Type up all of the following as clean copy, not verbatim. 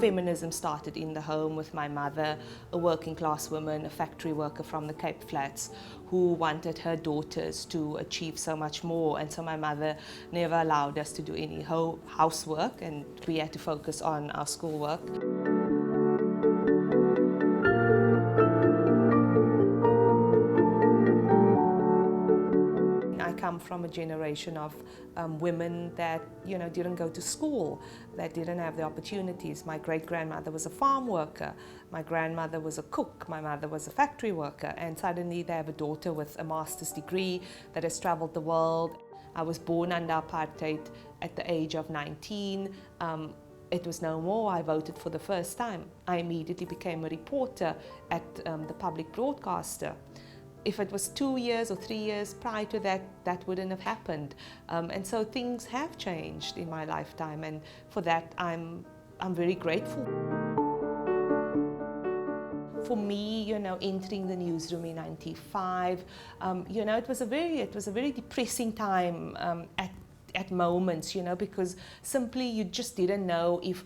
feminism started in the home with my mother, a working class woman, a factory worker from the Cape Flats, who wanted her daughters to achieve so much more. And so my mother never allowed us to do any housework, and we had to focus on our schoolwork. I come from a generation of women that, didn't go to school, that didn't have the opportunities. My great-grandmother was a farm worker, my grandmother was a cook, my mother was a factory worker, and suddenly they have a daughter with a master's degree that has traveled the world. I was born under apartheid at the age of 19. It was no more. I voted for the first time. I immediately became a reporter at the public broadcaster. If it was 2 years or 3 years prior to that, that wouldn't have happened. And so things have changed in my lifetime, and for that I'm very grateful. For me, entering the newsroom in '95, it was a very depressing time at moments, because simply you just didn't know if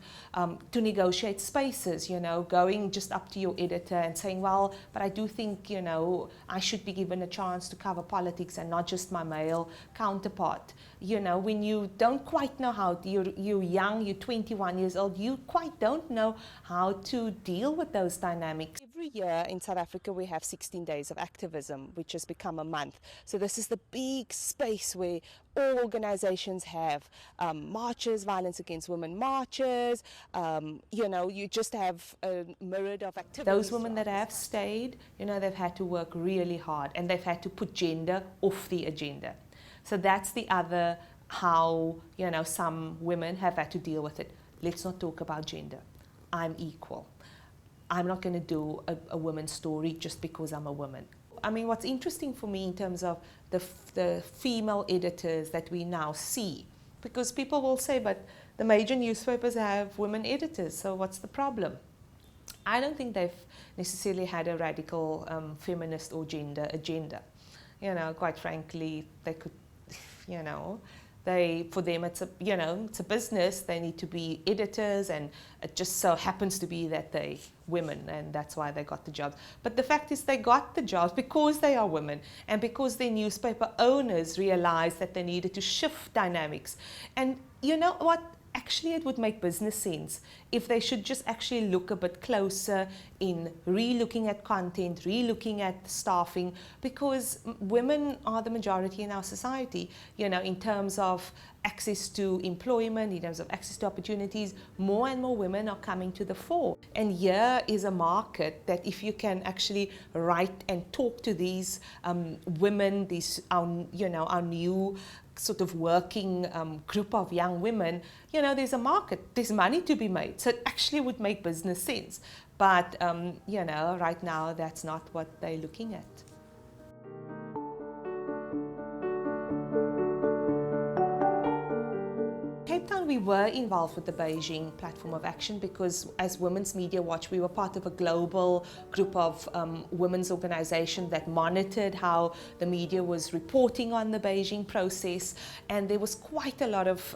to negotiate spaces, going just up to your editor and saying, well, but I do think, I should be given a chance to cover politics and not just my male counterpart. When you don't quite know how, you're young, you're 21 years old, you quite don't know how to deal with those dynamics. Every year in South Africa we have 16 days of activism, which has become a month. So this is the big space where all organizations have marches, violence against women marches, you just have a myriad of activities. Those women that have stayed, they've had to work really hard, and they've had to put gender off the agenda. So that's the other how, some women have had to deal with it. Let's not talk about gender. I'm equal. I'm not going to do a woman's story just because I'm a woman. I mean, what's interesting for me in terms of the female editors that we now see, because people will say, but the major newspapers have women editors, so what's the problem? I don't think they've necessarily had a radical feminist or gender agenda. Quite frankly, they could, for them it's a business. They need to be editors, and it just so happens to be that they're women, and that's why they got the jobs. But the fact is they got the jobs because they are women, and because their newspaper owners realized that they needed to shift dynamics. And you know what? Actually, it would make business sense if they should just actually look a bit closer in re-looking at content, re-looking at staffing, because women are the majority in our society, in terms of access to employment, in terms of access to opportunities. More and more women are coming to the fore. And here is a market that if you can actually write and talk to these women, our new sort of working group of young women, there's a market, there's money to be made. So it actually would make business sense. But, right now that's not what they're looking at. Cape Town, we were involved with the Beijing Platform of Action because as Women's Media Watch, we were part of a global group of women's organizations that monitored how the media was reporting on the Beijing process, and there was quite a lot of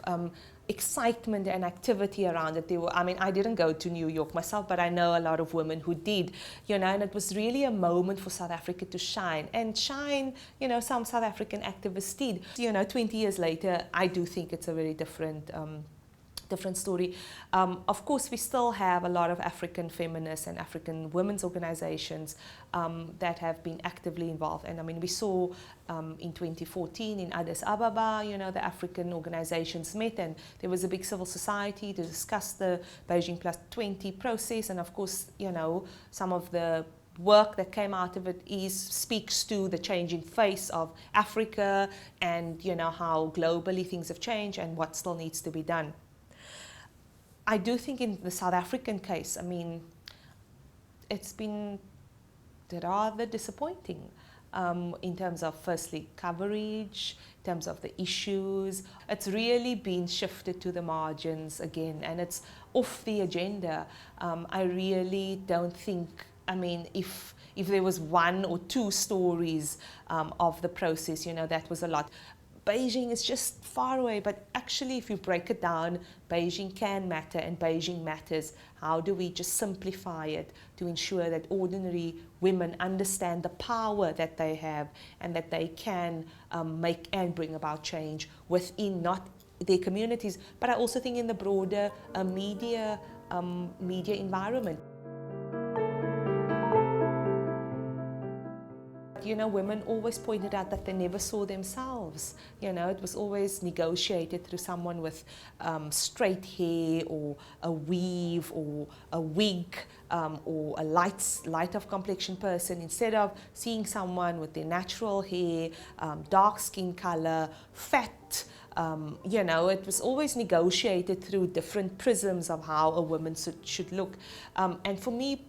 excitement and activity around it. I didn't go to New York myself, but I know a lot of women who did, and it was really a moment for South Africa to shine. And shine, some South African activists did. 20 years later, I do think it's a very different story. Of course, we still have a lot of African feminists and African women's organizations that have been actively involved. And we saw in 2014 in Addis Ababa, the African organizations met, and there was a big civil society to discuss the Beijing+20 process. And of course, some of the work that came out of it speaks to the changing face of Africa, and how globally things have changed and what still needs to be done. I do think in the South African case, it's been rather disappointing in terms of, firstly, coverage, in terms of the issues. It's really been shifted to the margins again, and it's off the agenda. I really don't think, if there was one or two stories of the process, that was a lot. Beijing is just far away, but actually if you break it down, Beijing can matter and Beijing matters. How do we just simplify it to ensure that ordinary women understand the power that they have and that they can make and bring about change within not their communities, but I also think in the broader media environment. You know, women always pointed out that they never saw themselves. You know, it was always negotiated through someone with straight hair or a weave or a wig or a light of complexion person, instead of seeing someone with their natural hair, dark skin color, fat. You know, it was always negotiated through different prisms of how a woman should look. And for me,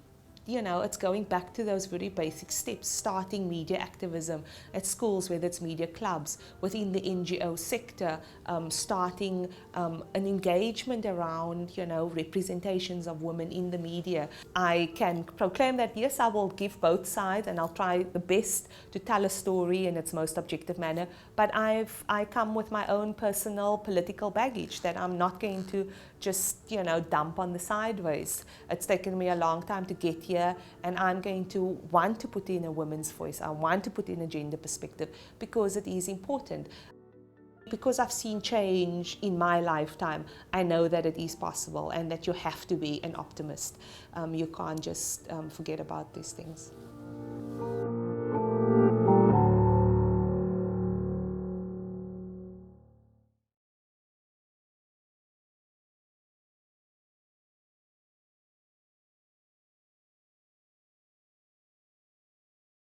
you know, it's going back to those very basic steps, starting media activism at schools, whether it's media clubs, within the NGO sector, starting an engagement around, you know, representations of women in the media. I can proclaim that, yes, I will give both sides and I'll try the best to tell a story in its most objective manner, but I come with my own personal political baggage that I'm not going to just, you know, dump on the sideways. It's taken me a long time to get here, and I'm going to want to put in a woman's voice. I want to put in a gender perspective because it is important. Because I've seen change in my lifetime, I know that it is possible and that you have to be an optimist. You can't just forget about these things.